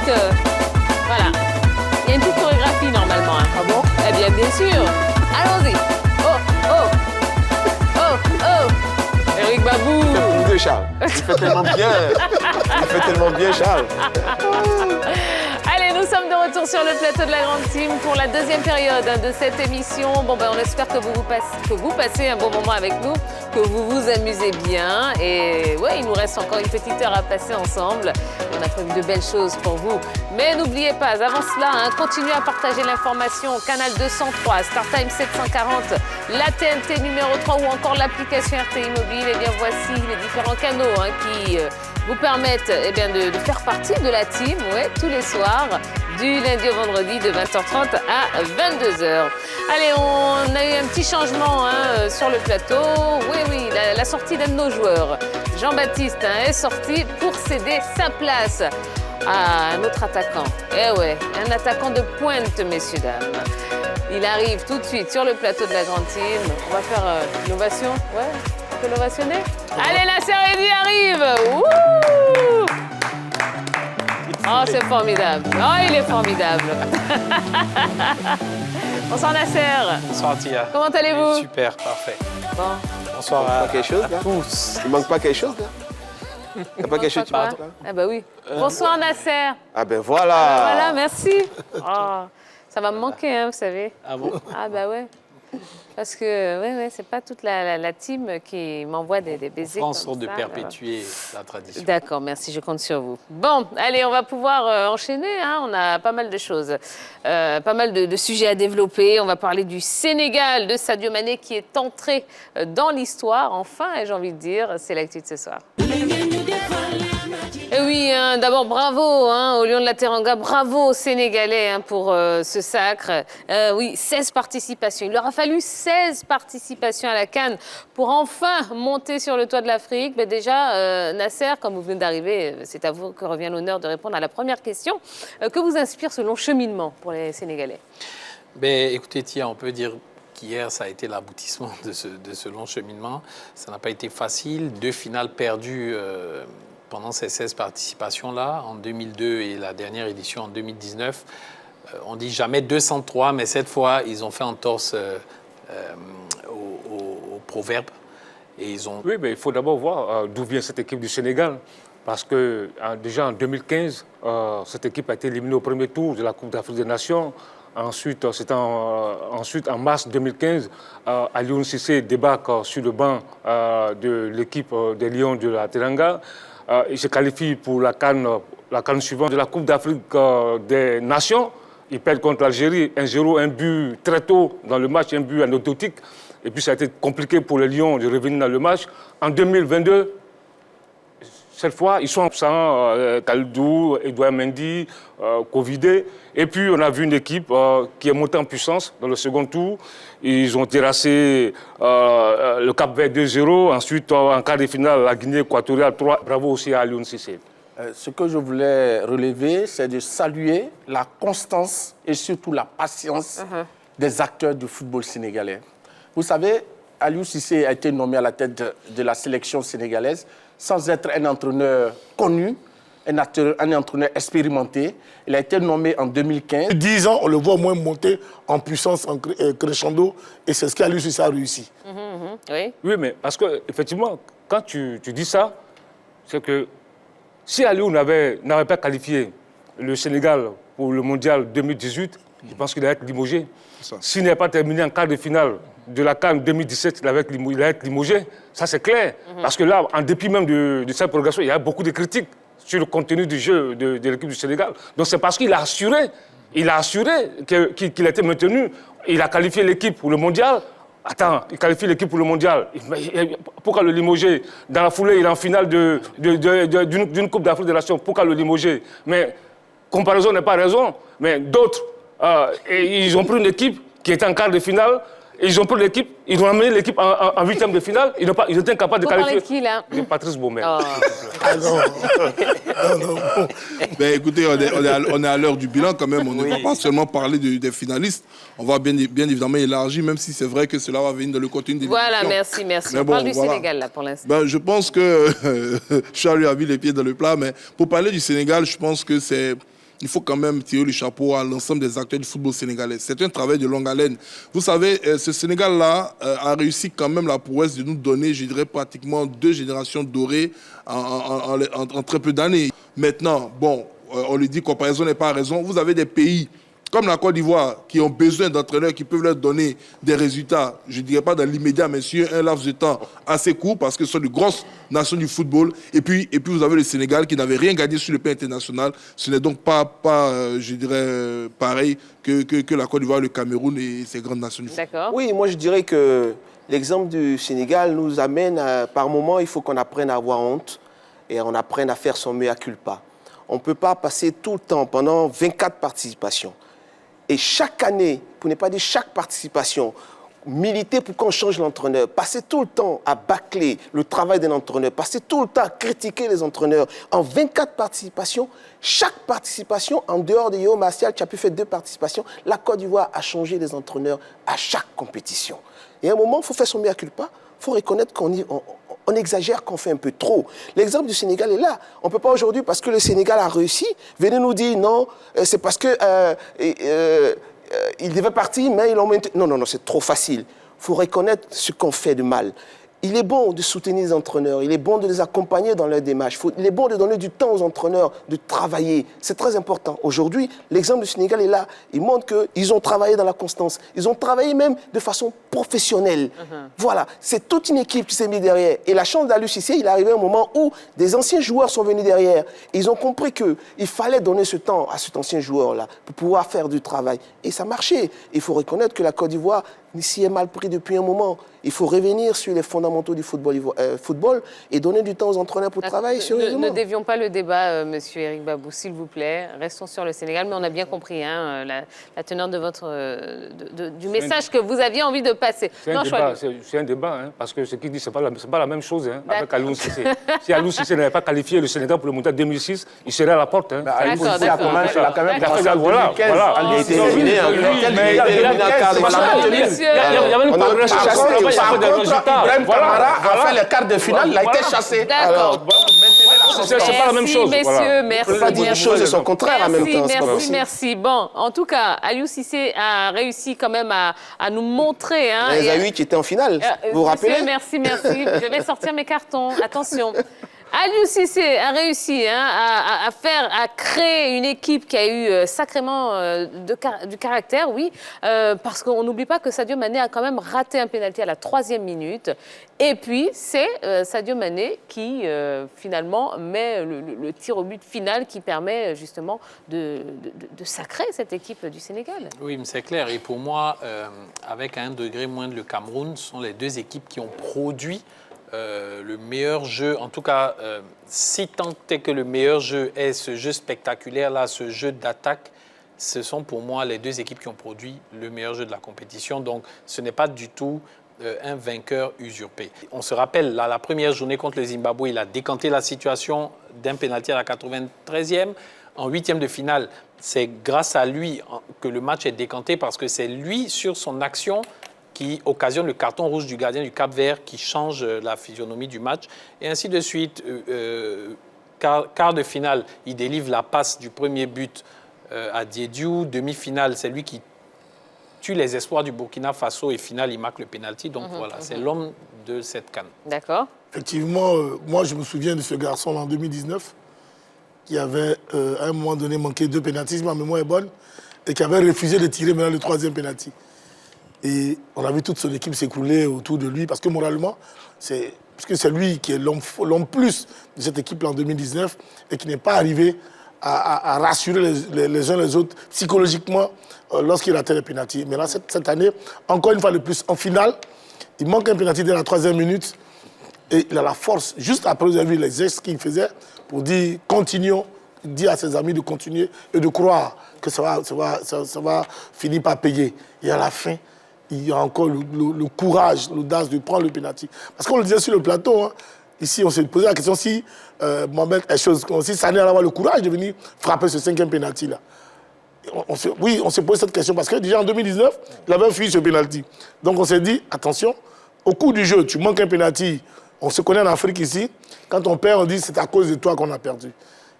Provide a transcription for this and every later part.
voilà. Il y a une petite chorégraphie normalement. Hein. Ah bon? Eh bien sûr. Allons-y. Oh, oh, oh, oh. Eric Babou. C'est pour deux, Charles. Il fait tellement bien. Il fait tellement bien, Charles. Allez, nous sommes de retour sur le plateau de la Grande Team pour la deuxième période de cette émission. Bon, on espère que vous passez un bon moment avec nous, que vous vous amusez bien. Et ouais, il nous reste encore une petite heure à passer ensemble. On a prévu de belles choses pour vous. Mais n'oubliez pas, avant cela, continuez à partager l'information. Canal 203, StarTime 740, la TNT numéro 3 ou encore l'application RTI Mobile. Et bien voici les différents canaux qui vous permettent de faire partie de la team tous les soirs, du lundi au vendredi de 20h30 à 22h. Allez, on a eu un petit changement sur le plateau. Oui, la sortie d'un de nos joueurs, Jean-Baptiste, est sorti pour céder sa place à un autre attaquant. Eh ouais, un attaquant de pointe, messieurs, dames. Il arrive tout de suite sur le plateau de la Grande Team. On va faire l'ovation. Ouais, on peut l'ovationner. Allez, Nasser Eddy arrive. Ouh! Oh, c'est formidable. Oh, il est formidable. Bonsoir, Nasser. Bonsoir, Tia. Comment allez-vous? Super, parfait. Bon. Bonsoir à quelque chose, là? tous. Il manque pas quelque chose, là? T'as pas quelque chose, tu Pas. penses, là? Ah bah oui. Bonsoir, Nasser. Ah ben voilà. Voilà, merci. Oh, ça va me manquer, vous savez. Ah bon? Ah bah ouais. Parce que c'est pas toute la team qui m'envoie des baisers On comme fera en sorte de ça, perpétuer la tradition. D'accord, merci, je compte sur vous. Bon, allez, on va pouvoir enchaîner. On a pas mal de choses, pas mal de sujets à développer. On va parler du Sénégal, de Sadio Mané qui est entré dans l'histoire. Enfin, j'ai envie de dire, c'est l'actu de ce soir. Et oui, d'abord bravo au Lion de la Teranga, bravo aux Sénégalais pour ce sacre. Oui, 16 participations. Il leur a fallu 16 participations à la CAN pour enfin monter sur le toit de l'Afrique. Mais déjà, Nasser, comme vous venez d'arriver, c'est à vous que revient l'honneur de répondre à la première question. Que vous inspire ce long cheminement pour les Sénégalais? Écoutez, Tia, on peut dire qu'hier, ça a été l'aboutissement de ce long cheminement. Ça n'a pas été facile. 2 finales perdues pendant ces 16 participations-là, en 2002 et la dernière édition en 2019. On dit jamais 203, mais cette fois, ils ont fait entorse au proverbe. Et ils ont... Oui, mais il faut d'abord voir d'où vient cette équipe du Sénégal. Parce que déjà en 2015, cette équipe a été éliminée au premier tour de la Coupe d'Afrique des Nations. Ensuite, en mars 2015, Aliou Cissé débarque sur le banc de l'équipe des Lions de la Teranga. Il se qualifie pour la CAN suivante de la Coupe d'Afrique des Nations. Il perd contre l'Algérie 1-0, un but très tôt dans le match, un but anecdotique. Et puis ça a été compliqué pour les Lions de revenir dans le match. En 2022, cette fois, ils sont absents, Kalidou, Edouard Mendy, Covidé. Et puis, on a vu une équipe qui est montée en puissance dans le second tour. Ils ont terrassé le Cap-Vert 2-0. Ensuite, en quart de finale, la Guinée équatoriale 3. Bravo aussi à Aliou Cissé. Ce que je voulais relever, c'est de saluer la constance et surtout la patience des acteurs du football sénégalais. Vous savez, Aliou Cissé a été nommé à la tête de la sélection sénégalaise sans être un entraîneur connu, un entraîneur expérimenté. Il a été nommé en 2015. 10 ans, on le voit au moins monter en puissance, en crescendo, et c'est ce qu'Aliou Cissé a réussi. Oui. Oui, mais parce qu'effectivement, quand tu dis ça, c'est que si Aliou n'avait pas qualifié le Sénégal pour le Mondial 2018, je pense qu'il allait être limogé. S'il n'avait pas terminé en quart de finale de la CAN 2017, il allait être limogé. Ça, c'est clair. Parce que là, en dépit même de cette progression, il y a beaucoup de critiques sur le contenu du jeu de l'équipe du Sénégal. Donc, c'est parce qu'il a assuré qu'il a été maintenu. Il a qualifié l'équipe pour le Mondial. Attends, il qualifie l'équipe pour le Mondial. Pourquoi le limoger? Dans la foulée, il est en finale d'une Coupe d'Afrique des Nations. Pourquoi le limoger? Mais comparaison n'est pas raison. Mais d'autres, ils ont pris une équipe qui était en quart de finale. Ils ont pris l'équipe, ils ont amené l'équipe en huitième de finale. Ils étaient incapables de qualifier. Vous parlez de qui, là? De Patrice Baumel. Oh. Ah non. Non. Ben, écoutez, on est à l'heure du bilan quand même. On ne va pas seulement parler des finalistes. On va bien évidemment élargir, même si c'est vrai que cela va venir dans le contenu des Voilà, émissions. merci. Mais On bon, parle du voilà. Sénégal, là, pour l'instant. Ben, je pense que Charles a mis les pieds dans le plat, mais pour parler du Sénégal, je pense que c'est il faut quand même tirer le chapeau à l'ensemble des acteurs du football sénégalais. C'est un travail de longue haleine. Vous savez, ce Sénégal-là a réussi quand même la prouesse de nous donner, je dirais, pratiquement 2 générations dorées en très peu d'années. Maintenant, bon, on lui dit comparaison n'est pas raison. Vous avez des pays comme la Côte d'Ivoire qui ont besoin d'entraîneurs qui peuvent leur donner des résultats, je ne dirais pas dans l'immédiat, mais sur un laps de temps assez court parce que ce sont de grosses nations du football. Et puis vous avez le Sénégal qui n'avait rien gagné sur le plan international. Ce n'est donc pas je dirais, pareil que la Côte d'Ivoire, le Cameroun et ces grandes nations du football. D'accord. Oui, moi je dirais que l'exemple du Sénégal nous amène, par moment, il faut qu'on apprenne à avoir honte et on apprenne à faire son mea culpa. On ne peut pas passer tout le temps, pendant 24 participations, et chaque année, pour ne pas dire chaque participation, militer pour qu'on change l'entraîneur, passer tout le temps à bâcler le travail d'un entraîneur, passer tout le temps à critiquer les entraîneurs. En 24 participations, chaque participation, en dehors de Yeo Martial, tu as pu faire 2 participations, la Côte d'Ivoire a changé les entraîneurs à chaque compétition. Et à un moment, il faut faire son mea culpa, il faut reconnaître qu'on exagère, qu'on fait un peu trop. L'exemple du Sénégal est là. On ne peut pas aujourd'hui, parce que le Sénégal a réussi, venir nous dire non, c'est parce que il devait partir, mais ils l'ont maintenu. Non, c'est trop facile. Il faut reconnaître ce qu'on fait de mal. Il est bon de soutenir les entraîneurs, il est bon de les accompagner dans leur démarche, il est bon de donner du temps aux entraîneurs de travailler. C'est très important. Aujourd'hui, l'exemple du Sénégal est là. Il montre qu'ils ont travaillé dans la constance. Ils ont travaillé même de façon professionnelle. Voilà, c'est toute une équipe qui s'est mise derrière. Et la chance d'Aliou Cissé, il est arrivé à un moment où des anciens joueurs sont venus derrière. Et ils ont compris qu'il fallait donner ce temps à cet ancien joueur-là pour pouvoir faire du travail. Et ça marchait. Il faut reconnaître que la Côte d'Ivoire s'y est mal pris depuis un moment. Il faut revenir sur les fondamentaux du football et donner du temps aux entraîneurs pour travailler sérieusement. Ne dévions pas le débat, monsieur Éric Babou, s'il vous plaît. Restons sur le Sénégal, mais on a bien compris la teneur de du message que vous aviez envie de passer. C'est un débat, hein, parce que ce qu'il dit, ce n'est pas la même chose avec Aliou Cissé. Si Aliou Cissé n'avait pas qualifié le Sénégal pour le Mondial 2006, il serait à la porte. Hein. Aliou Cissé a quand même passé en 2015. Il a été éliminé en 2015. Il y avait une progression. Par contre, Ibrahim Kamara a fait le quart de finale, il a été chassé. D'accord. C'est pas la même chose. Messieurs, merci. On ne peut pas dire une chose et son contraire en même temps. Merci. Bon, en tout cas, Aliou Cissé a réussi quand même à nous montrer. Les A8 qui étaient en finale, vous vous rappelez? Merci. Je vais sortir mes cartons. Attention. Aliou Cissé a réussi à créer une équipe qui a eu sacrément du caractère, oui, parce qu'on n'oublie pas que Sadio Mané a quand même raté un pénalty à la 3e minute. Et puis, c'est Sadio Mané qui, finalement, met le tir au but final qui permet justement de sacrer cette équipe du Sénégal. Oui, mais c'est clair. Et pour moi, avec 1 degré moindre, le Cameroun sont les 2 équipes qui ont produit le meilleur jeu, en tout cas, si tant est que le meilleur jeu est ce jeu spectaculaire-là, ce jeu d'attaque, ce sont pour moi les 2 équipes qui ont produit le meilleur jeu de la compétition. Donc, ce n'est pas du tout un vainqueur usurpé. On se rappelle, la première journée contre le Zimbabwe, il a décanté la situation d'un pénalty à la 93e. En 8e de finale, c'est grâce à lui que le match est décanté parce que c'est lui, sur son action, qui occasionne le carton rouge du gardien du Cap-Vert qui change la physionomie du match. Et ainsi de suite, quart de finale, il délivre la passe du premier but à Diédiou. Demi-finale, c'est lui qui tue les espoirs du Burkina Faso. Et finale, il marque le pénalty. Donc voilà, c'est l'homme de cette CAN. D'accord. Effectivement, moi je me souviens de ce garçon en 2019 qui avait à un moment donné manqué 2 pénaltys, ma mémoire est bonne, et qui avait refusé de tirer maintenant le 3e pénalty. Et on a vu toute son équipe s'écrouler autour de lui parce que moralement, c'est lui qui est l'homme plus de cette équipe en 2019 et qui n'est pas arrivé à rassurer les uns les autres psychologiquement lorsqu'il ratait les pénaltys. Mais là, cette année, encore une fois de plus, en finale, il manque un pénalty dès la 3e minute et il a la force, juste après vous avez vu les gestes qu'il faisait, pour dire continuons, dire à ses amis de continuer et de croire que ça va finir par payer. Et à la fin, il y a encore le courage, l'audace de prendre le pénalty. Parce qu'on le disait sur le plateau, ici on s'est posé la question si Mohamed si Sané allait avoir le courage de venir frapper ce 5e pénalty-là. On s'est posé cette question parce que déjà en 2019, il avait fui ce pénalty. Donc on s'est dit, attention, au cours du jeu, tu manques un pénalty. On se connaît en Afrique ici, quand on perd, on dit c'est à cause de toi qu'on a perdu.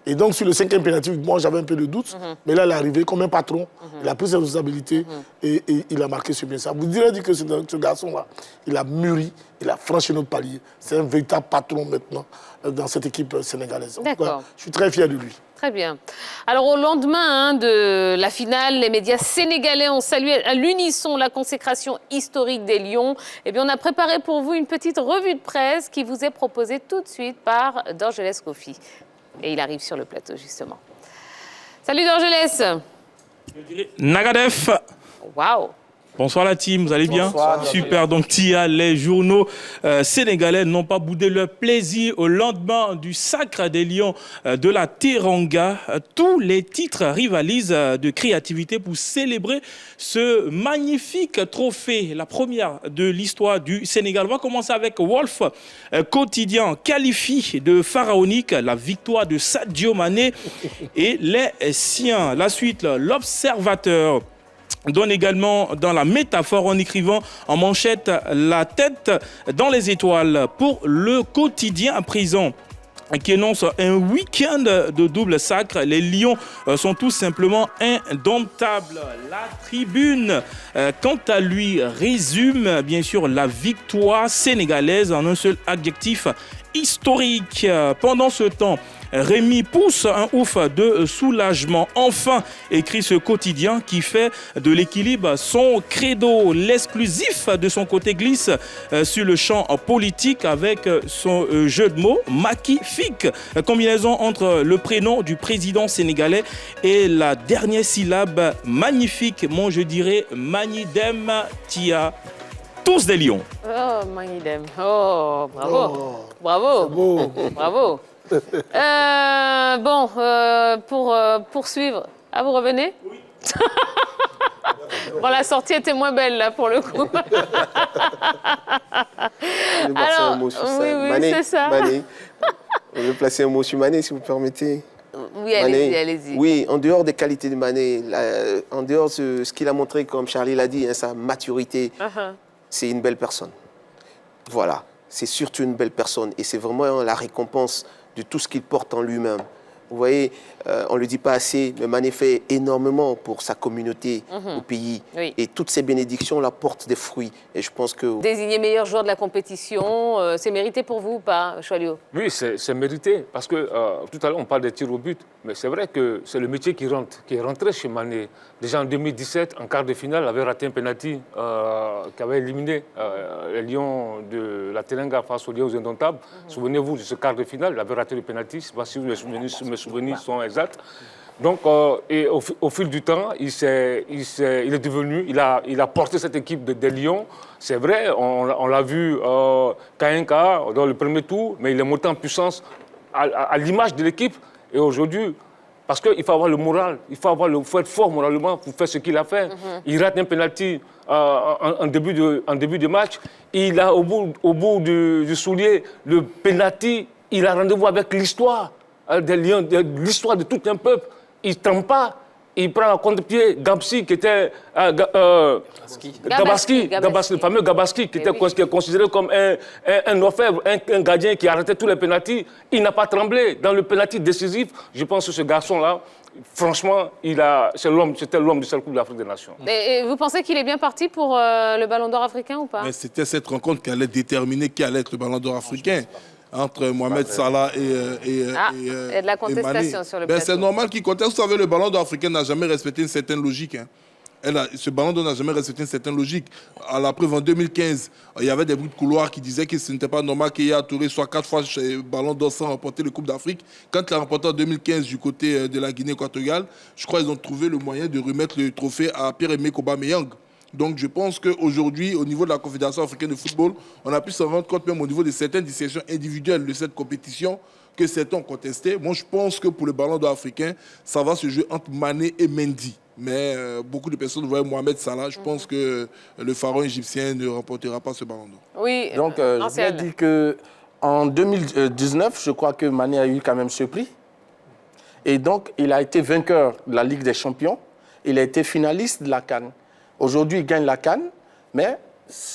Et donc, sur le 5e pénalty, moi, j'avais un peu de doute. Mais là, il est arrivé comme un patron. Il a pris ses responsabilités et il a marqué sur bien ça. Vous direz que ce garçon-là, il a mûri, il a franchi notre palier. C'est un véritable patron maintenant dans cette équipe sénégalaise. D'accord. Je suis très fier de lui. Très bien. Alors, au lendemain de la finale, les médias sénégalais ont salué à l'unisson la consécration historique des Lions. Eh bien, on a préparé pour vous une petite revue de presse qui vous est proposée tout de suite par Dorgelès Kofi. Et il arrive sur le plateau, justement. Salut Dorgelès. Nagadef. Waouh. Bonsoir la team, vous allez bien? Bonsoir. Super, donc Tia, les journaux sénégalais n'ont pas boudé leur plaisir au lendemain du sacre des Lions de la Teranga. Tous les titres rivalisent de créativité pour célébrer ce magnifique trophée, la première de l'histoire du Sénégal. On va commencer avec Wolf Quotidien, qualifie de pharaonique la victoire de Sadio Mané et les siens. La suite, l'Observateur donne également dans la métaphore en écrivant en manchette la tête dans les étoiles pour le quotidien à présent qui énonce un week-end de double sacre. Les Lions sont tout simplement indomptables. La Tribune, quant à lui, résume bien sûr la victoire sénégalaise en un seul adjectif: historique. Pendant ce temps, Rémi pousse un ouf de soulagement. Enfin, écrit ce quotidien qui fait de l'équilibre son credo. L'exclusif de son côté glisse sur le champ politique avec son jeu de mots magnifique. Combinaison entre le prénom du président sénégalais et la dernière syllabe magnifique. Moi, je dirais Manidem Tia. Tous des lions. Oh, Manidem. Oh, bravo. Oh, Bravo. beau. Bravo. Pour poursuivre, vous revenez? Oui. Bon, la sortie était moins belle, là, pour le coup. Je vais placer un mot sur ça. oui, Mané, c'est ça. Mané. Je vais placer un mot sur Mané, si vous permettez. Oui, allez-y, allez-y. Oui, en dehors des qualités de Mané, en dehors de ce qu'il a montré, comme Charlie l'a dit, hein, sa maturité, c'est une belle personne. Voilà, c'est surtout une belle personne. Et c'est vraiment la récompense de tout ce qu'il porte en lui-même. Vous voyez, on ne le dit pas assez, mais Mané fait énormément pour sa communauté au pays. Oui. Et toutes ces bénédictions la portent des fruits. Et je pense que... Désigné meilleur joueur de la compétition, c'est mérité pour vous ou pas, Choualio? Oui, c'est mérité. Parce que tout à l'heure, on parle des tirs au but. Mais c'est vrai que c'est le métier qui est rentré chez Mané. Déjà en 2017, en quart de finale, il avait raté un penalty qui avait éliminé les Lions de la Teranga face aux Lions aux Indomptables. Souvenez-vous de ce quart de finale, il avait raté le penalty. Je ne sais pas si mes souvenirs sont exacts. Donc, et au fil du temps, il est devenu, il a porté cette équipe des Lions. C'est vrai, on l'a vu Kainka dans le premier tour, mais il est monté en puissance à l'image de l'équipe. Et aujourd'hui, parce qu'il faut avoir le moral, il faut être fort moralement pour faire ce qu'il a fait. Il rate un penalty en début de match. Il a au bout du soulier le penalty. Il a rendez-vous avec l'histoire des Lions, l'histoire de tout un peuple. Il ne trempe pas. Il prend à contre-pied Gabsi, qui était... Gabaski, le fameux Gabaski, qui était considéré comme un orfèvre, un gardien qui arrêtait tous les pénaltys. Il n'a pas tremblé. Dans le pénalty décisif, je pense que ce garçon-là, franchement, c'était l'homme du seul Coupe d'Afrique des Nations. Et vous pensez qu'il est bien parti pour le Ballon d'Or africain ou pas? Mais c'était cette rencontre qui allait déterminer qui allait être le Ballon d'Or africain. Entre Mohamed Salah et il y a de la contestation sur le plateau. C'est normal qu'il conteste. Vous savez, le Ballon d'Or africain n'a jamais respecté une certaine logique. Hein. Ce Ballon d'Or n'a jamais respecté une certaine logique. À la preuve, en 2015, il y avait des bruits de couloir qui disaient que ce n'était pas normal qu'Yaya Touré soit 4 fois chez Ballon d'Or sans remporter le Coupe d'Afrique. Quand il a remporté en 2015 du côté de la Guinée équatoriale, je crois qu'ils ont trouvé le moyen de remettre le trophée à Pierre-Emerick Aubameyang. Donc je pense qu'aujourd'hui, au niveau de la Confédération africaine de football, on a pu se rendre compte même au niveau de certaines décisions individuelles de cette compétition que certains ont contesté. Moi, je pense que pour le Ballon d'Or africain, ça va se jouer entre Mané et Mendy. Mais beaucoup de personnes voient Mohamed Salah. Je pense que le pharaon égyptien ne remportera pas ce Ballon d'Or. Oui, donc je voulais dire qu'en 2019, je crois que Mané a eu quand même ce prix. Et donc, il a été vainqueur de la Ligue des Champions. Il a été finaliste de la CAN. Aujourd'hui, il gagne la CAN, mais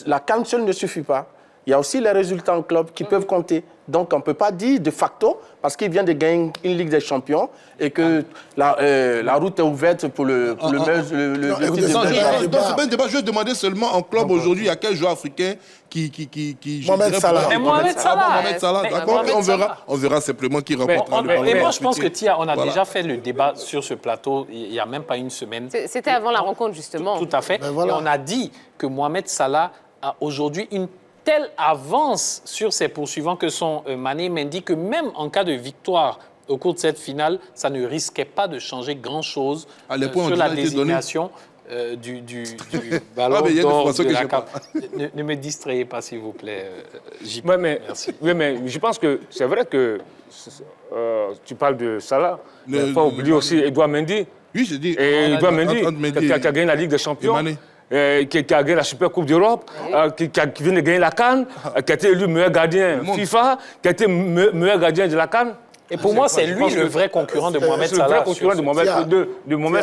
la CAN seule ne suffit pas. il y a aussi les résultats en club qui peuvent compter. Donc, on ne peut pas dire de facto, parce qu'il vient de gagner une Ligue des Champions et que la route est ouverte pour le titre de meilleur. Non, c'est pas un débat. Je vais demander seulement en club aujourd'hui, il y a quel joueur africain qui Mohamed Salah. Mais Mohamed Salah. Mohamed Salah, d'accord. On verra simplement qui remportera le ballon. Mais moi, je pense que africain. Tia, on a déjà fait le débat sur ce plateau il n'y a même pas une semaine. C'était avant la rencontre, justement. Tout à fait. Ben voilà. Et on a dit que Mohamed Salah a aujourd'hui une telle avance sur ses poursuivants que sont Mané et Mendy, que même en cas de victoire au cours de cette finale, ça ne risquait pas de changer grand-chose sur la désignation du ballon mais il y a des d'or Français de que la j'aime CAF. Ne me distrayez pas, s'il vous plaît, JP. Merci. Oui, mais je pense que c'est vrai que tu parles de Salah. Il ne faut pas oublier aussi Edouard Mendy. Oui, j'ai dit. Et Edouard Mendy, entre Mendy qui a gagné la Ligue des Champions. et Mané. Qui a gagné la Super Coupe d'Europe, qui vient de gagner la CAN, qui a été élu meilleur gardien FIFA, qui a été meilleur gardien de la CAN. Et pour moi, c'est lui le vrai concurrent de Mohamed C'est le Salah. vrai concurrent de Mohamed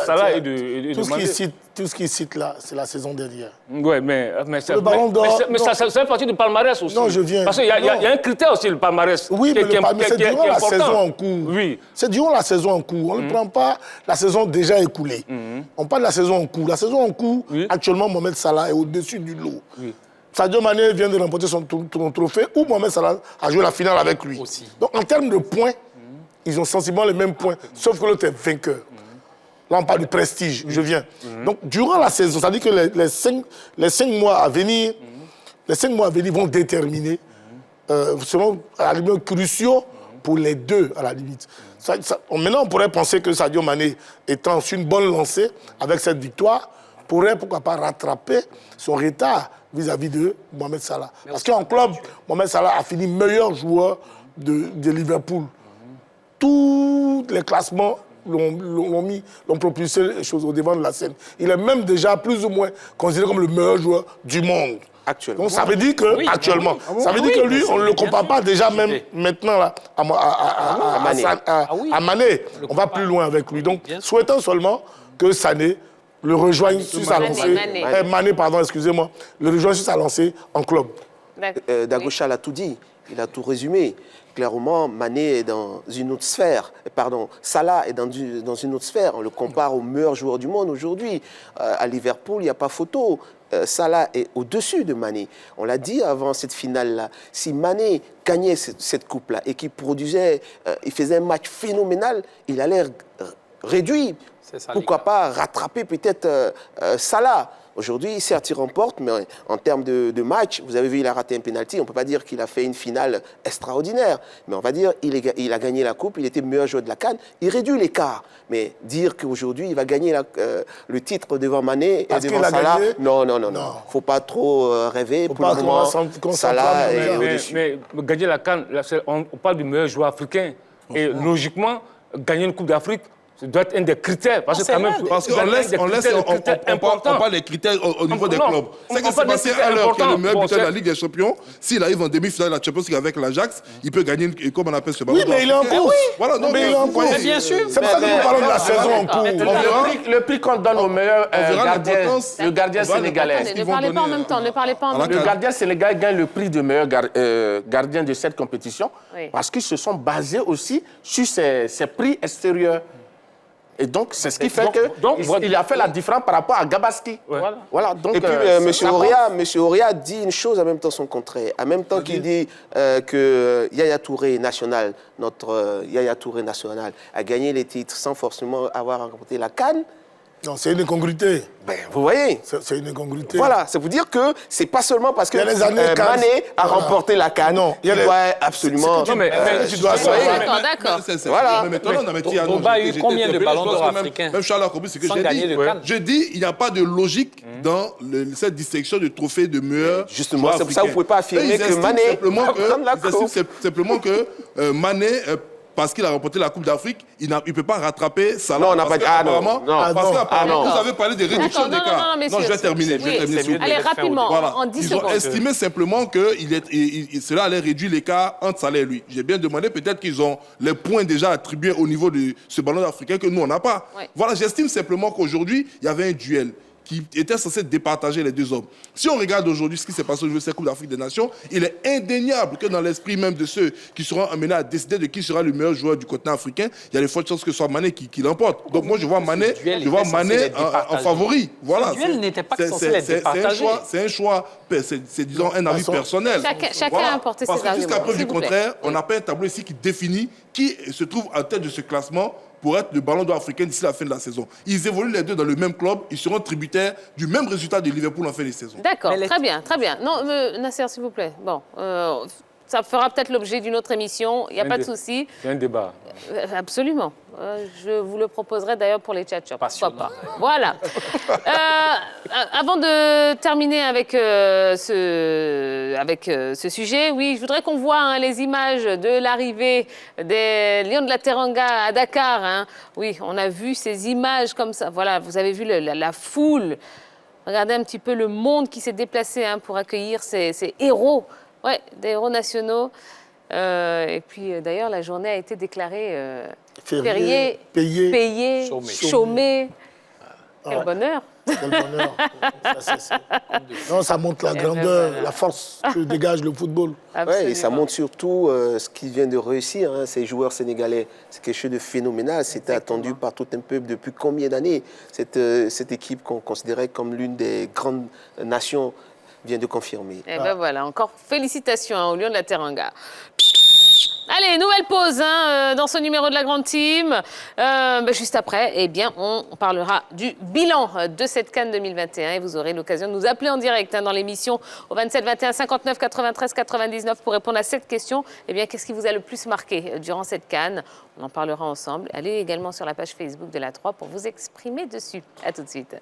Salah et de Mané. Tout ce qu'il cite là, c'est la saison dernière. Oui, mais Le ballon d'or, mais ça fait partie du palmarès aussi. Non, je viens. Parce qu'il y a un critère aussi, le palmarès. Oui, mais le palmarès, c'est durant la saison en cours. Oui. C'est durant la saison en cours. On ne prend pas la saison déjà écoulée. On parle de la saison en cours. La saison en cours, actuellement, Mohamed Salah est au-dessus du lot. Oui. Sadio Mané vient de remporter son trophée où Mohamed Salah a joué la finale avec lui. Aussi. Donc, en termes de points, ils ont sensiblement les mêmes points, sauf que l'autre est vainqueur. Là, on parle du prestige, je viens. Donc, durant la saison, ça veut dire que les 5 mois à venir, vont déterminer, selon, à la limite, cruciaux pour les deux, à la limite. Maintenant, on pourrait penser que Sadio Mané, étant sur une bonne lancée, avec cette victoire, pourrait, pourquoi pas, rattraper son retard vis-à-vis de Mohamed Salah. Parce qu'en club, Mohamed Salah a fini meilleur joueur de Liverpool. Tous les classements l'ont propulsé les choses au devant de la scène. Il est même déjà plus ou moins considéré comme le meilleur joueur du monde. Actuellement. Donc ça veut dire que, actuellement, ça veut dire que lui, on ne le compare pas déjà même maintenant là, à Mané. On va plus loin avec lui. Donc souhaitons seulement que Sané le rejoigne sur sa lancée. Mané, pardon, excusez-moi. Le rejoigne sur sa lancée en club. Dagocha l'a tout dit. Il a tout résumé. Clairement, Mané est dans une autre sphère. Pardon, Salah est dans une autre sphère. On le compare au meilleur joueur du monde aujourd'hui. À Liverpool, il n'y a pas photo. Salah est au-dessus de Mané. On l'a dit avant cette finale-là. Si Mané gagnait cette coupe-là et qu'il produisait, il faisait un match phénoménal, il allait réduire. Pourquoi pas rattraper peut-être Salah. Aujourd'hui, certes, il remporte, mais en termes de match, vous avez vu, il a raté un penalty. On ne peut pas dire qu'il a fait une finale extraordinaire. Mais on va dire il a gagné la coupe, il était meilleur joueur de la CAN. Il réduit l'écart. Mais dire qu'aujourd'hui, il va gagner le titre devant Mané et devant Salah, non. Il ne faut pas trop rêver. Pour le moment, Salah est au-dessus. Mais gagner la CAN, on parle du meilleur joueur africain. Et logiquement, gagner une Coupe d'Afrique, ça doit être un des critères. Parce qu'on parle des critères au niveau des clubs. C'est que c'est passé à l'heure que le meilleur buteur de la Ligue des Champions, s'il arrive en demi-finale de la Champions League avec l'Ajax, il peut gagner, comment on appelle ce ballon. Oui, mais il est en cours. Voilà, non, mais il est en cours. Bien sûr. C'est pour ça que nous parlons de la saison en cours. Le prix qu'on donne au meilleur gardien, le gardien sénégalais. Ne parlez pas en même temps, ne parlez pas en même temps. Le gardien sénégalais gagne le prix de meilleur gardien de cette compétition parce qu'ils se sont basés aussi sur ces prix extérieurs. Et donc, c'est ce qui fait qu'il a fait la différence par rapport à Gabaski. Voilà. Donc, et puis, M. Auria dit une chose, en même temps son contraire. En même temps qu'il dit que Yaya Touré national, notre Yaya Touré national, a gagné les titres sans forcément avoir remporté la CAN. Non, c'est une incongruité. Vous voyez. C'est une incongruité. Voilà, ça veut dire que c'est pas seulement parce que Mané a remporté la CAN. Non, il doit absolument. Non, mais tu dois savoir. D'accord. Voilà. On a eu combien de ballons d'or africains même Charles a compris ce que sans j'ai gagner dit. de CAN. Je dis, il n'y a pas de logique dans cette distinction de trophée de meilleur. Justement, c'est pour ça que vous ne pouvez pas affirmer que Mané estiment simplement que Mané, parce qu'il a remporté la Coupe d'Afrique, il ne peut pas rattraper Salah. Non, on n'a pas dit. Vous avez parlé de réduction d'écart. Non, je vais terminer. Allez, rapidement, en 10 Ils secondes. ont estimé simplement que cela allait réduire l'écart entre Salah et lui. J'ai bien demandé, peut-être qu'ils ont les points déjà attribués au niveau de ce ballon africain que nous, on n'a pas. Ouais. Voilà, j'estime simplement qu'aujourd'hui, il y avait un duel qui était censé départager les deux hommes. Si on regarde aujourd'hui ce qui s'est passé au niveau de cette Coupe d'Afrique des Nations, il est indéniable que dans l'esprit même de ceux qui seront amenés à décider de qui sera le meilleur joueur du continent africain, il y a de fortes chances que ce soit Mané qui l'emporte. Donc moi, je vois Mané, en favori. Voilà. Ce duel n'était pas censé être départagé. C'est un choix, c'est disons un avis personnel. Chacun a apporté ses arguments. Parce que jusqu'à preuve s'il du vous plaît. contraire, on n'a pas un tableau ici qui définit qui se trouve en tête de ce classement pour être le ballon d'or africain d'ici la fin de la saison. Ils évoluent les deux dans le même club, ils seront tributaires du même résultat de Liverpool en fin de saison. D'accord, très bien, très bien. Non, Nasser, s'il vous plaît. Bon, ça fera peut-être l'objet d'une autre émission, il n'y a pas de souci. C'est un débat. Absolument. Je vous le proposerai d'ailleurs pour les tchatchers. Pourquoi pas. D'ailleurs. Voilà. Avant de terminer avec ce sujet, oui, je voudrais qu'on voit les images de l'arrivée des Lions de la Teranga à Dakar. Hein. Oui, on a vu ces images comme ça. Voilà, vous avez vu la foule. Regardez un petit peu le monde qui s'est déplacé pour accueillir ces héros. Ouais, des héros nationaux. Et puis, d'ailleurs, la journée a été déclarée fériée, payée, chômée. Quel bonheur. Quel bonheur. Non, ça montre la grandeur, la force que dégage le football. Ouais, et ça montre surtout ce qu'ils viennent de réussir, ces joueurs sénégalais. C'est quelque chose de phénoménal. C'était attendu par tout un peuple depuis combien d'années. Cette équipe qu'on considérait comme l'une des grandes nations vient de confirmer. Et ben voilà, encore félicitations aux Lions de la Teranga. Allez, nouvelle pause dans ce numéro de la Grande Team. Juste après, eh bien, on parlera du bilan de cette CAN 2021 et vous aurez l'occasion de nous appeler en direct dans l'émission au 27 21 59 93 99 pour répondre à cette question. Eh bien, qu'est-ce qui vous a le plus marqué durant cette CAN? On en parlera ensemble. Allez également sur la page Facebook de la 3 pour vous exprimer dessus. À tout de suite.